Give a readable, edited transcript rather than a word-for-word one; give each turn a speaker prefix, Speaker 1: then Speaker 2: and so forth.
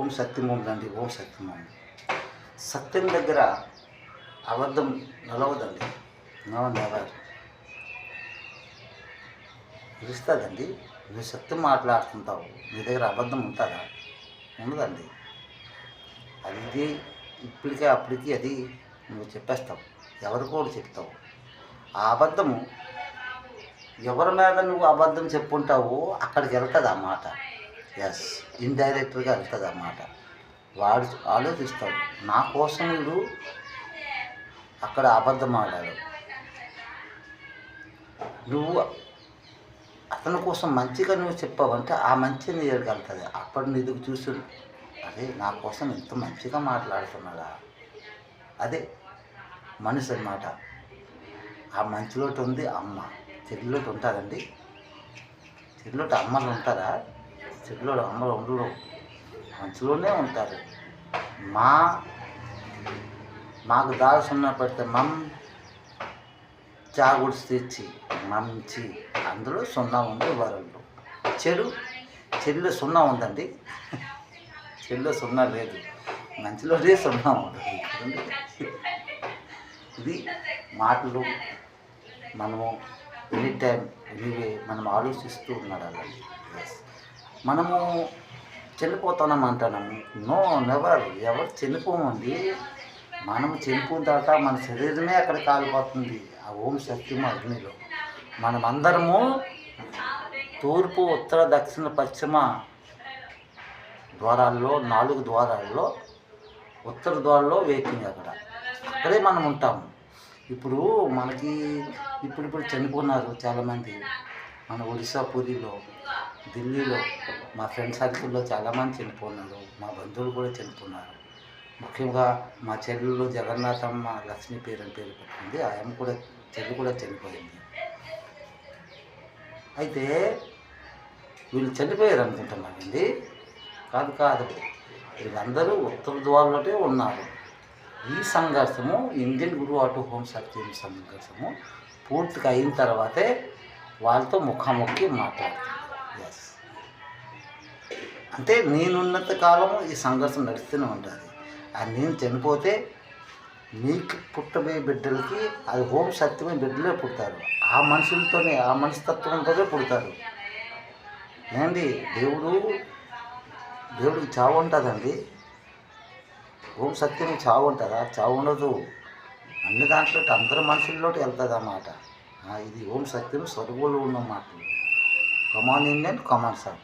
Speaker 1: ఓం సత్యం ఉందండి. ఓం సత్యం ఉంది. సత్యం దగ్గర అబద్ధం నిలవదండి. No never. తెలుస్తుందండి. నువ్వు సత్యం మాట్లాడుతుంటావు, నీ దగ్గర అబద్ధం ఉంటుందా? ఉండదండి. అది ఇప్పటికే అప్పటికి అది నువ్వు చెప్పేస్తావు, ఎవరు కూడా చెప్తావు. ఆ అబద్ధము ఎవరి మీద నువ్వు అబద్ధం చెప్పుంటావో అక్కడికి వెళ్తుంది ఆ మాట. ఎస్, ఇండైరెక్ట్గా వెళ్తుంది ఆ మాట. వాడు ఆలోచిస్తాడు, నా కోసం వీడు అక్కడ అబద్ధం ఆడాడు, నువ్వు అతని కోసం మంచిగా నువ్వు చెప్పావంటే ఆ మంచి నీ దగ్గరికి వెళ్తుంది. అప్పుడు నీ దగ్గర చూసి, అదే నా కోసం ఇంత మంచిగా మాట్లాడుతున్నాడా, అదే మనిషి అన్నమాట. ఆ మంచిలోటి ఉంది అమ్మ, చెల్లిలోటి ఉంటుందండి. చెల్లిలోటి అమ్మలు ఉంటారా? చెల్లిలోటి అమ్మలు ఉండరు, మంచిలోనే ఉంటారు. మాకు దారి సున్నా పెడితే చాగుడు తెచ్చి మంచి, అందులో సున్నా ఉంది వరల్డ్. చెల్లి సున్నా ఉందండి, చెల్లిలో సున్నా లేదు, మంచిలోనే సున్నా ఉంటుంది. ఇది మాటలు మనము ఎనీ టైం ఎనీవే మనం ఆలోచిస్తూ ఉండాలండి. మనము చనిపోతున్నాం అంటున్నాము. నో నెవర్, ఎవరు చనిపోమండి. మనము చనిపోయిన తర్వాత మన శరీరమే అక్కడ కాలిపోతుంది, ఆ ఓం సత్యం అగ్నిలో. మనమందరము తూర్పు, ఉత్తర, దక్షిణ, పశ్చిమ ద్వారాల్లో, 4 ద్వారాల్లో, ఉత్తర ద్వారంలో వెయిటింగ్, అక్కడే మనం ఉంటాము. ఇప్పుడు మనకి ఇప్పుడు చనిపోయినారు చాలామంది. మన ఒడిశా పూరిలో, ఢిల్లీలో, మా ఫ్రెండ్ సర్కిల్లో చాలామంది చనిపోయినారు. మా బంధువులు కూడా చనిపోయినారు. ముఖ్యంగా మా చెల్లెలు జగన్నాథమ్మ లక్ష్మీ పేరు పెట్టింది. ఆమె కూడా, చెల్లి కూడా చనిపోయింది. అయితే వీళ్ళు చనిపోయారు అనుకుంటున్నారండి. కాదు, వీళ్ళందరూ ఉత్తర ద్వారంలోనే ఉన్నారు. ఈ సంఘర్షము, ఇండియన్ గురు ఆటో హోమ్ సత్యం సంఘర్షము పూర్తిగా అయిన తర్వాతే వాళ్ళతో ముఖాముఖి మాట్లాడుతుంది. ఎస్, అంటే నేనున్నంత కాలము ఈ సంఘర్షణ నడుస్తూనే ఉంటుంది. అది నేను చనిపోతే మీకు పుట్టబోయే బిడ్డలకి అది హోమ్ సత్యమే బిడ్డలే పుడతారు. ఆ మనుషులతోనే, ఆ మనస్తత్వంతోనే పుడతారు. ఏండి, దేవుడికి చావు ఉంటుందండి. ఓం సత్యం చావు ఉంటుందా? చావు ఉండదు. అన్ని దాంట్లో అందరి మనుషుల్లోకి వెళ్తుంది అన్నమాట. ఇది ఓం సత్యం స్వర్గంలో ఉన్న మాటలు. కమాన్ ఇండియన్, కమాన్ సార్.